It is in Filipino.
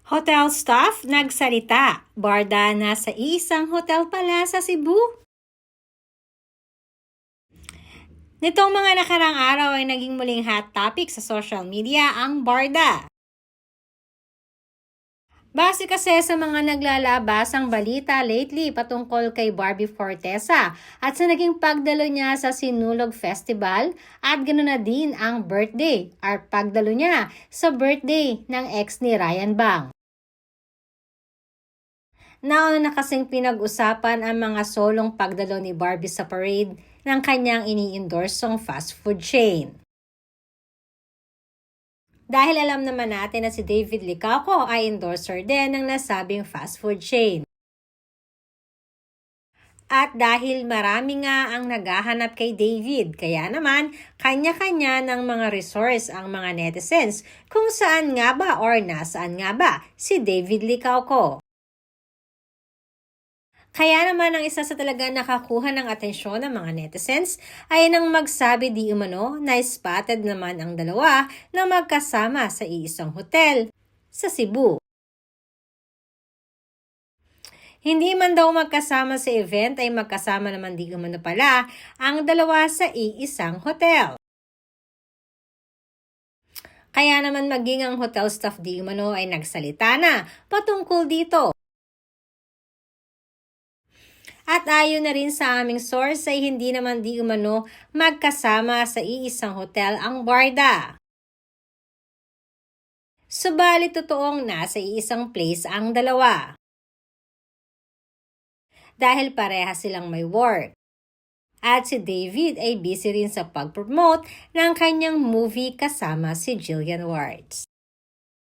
Hotel staff nagsalita. Barda na sa isang hotel pala sa Cebu. Nitong mga nakarang araw ay naging muling hot topic sa social media ang barda. Base kasi sa mga naglalabas ang balita lately patungkol kay Barbie Fortesa at sa naging pagdalo niya sa Sinulog Festival at ganoon na din ang birthday at pagdalo niya sa birthday ng ex ni Ryan Bang. Nauna na kasing pinag-usapan ang mga solong pagdalo ni Barbie sa parade ng kanyang ini-endorsong fast food chain. Dahil alam naman natin na si David Licauco ay endorser din ng nasabing fast food chain. At dahil marami nga ang naghahanap kay David, kaya naman kanya-kanya ng mga resource ang mga netizens kung saan nga ba or nasaan nga ba si David Licauco. Kaya naman ang isa sa talaga nakakuha ng atensyon ng mga netizens ay nang magsabi di umano na spotted naman ang dalawa na magkasama sa iisang hotel sa Cebu. Hindi man daw magkasama sa event ay magkasama naman di umano pala ang dalawa sa iisang hotel. Kaya naman maging ang hotel staff di umano ay nagsalita na patungkol dito. At ayon na rin sa aming source ay hindi naman di umano magkasama sa iisang hotel ang barda. Subalit totoong nasa iisang place ang dalawa. Dahil pareha silang may work. At si David ay busy rin sa pag-promote ng kanyang movie kasama si Jillian Wards.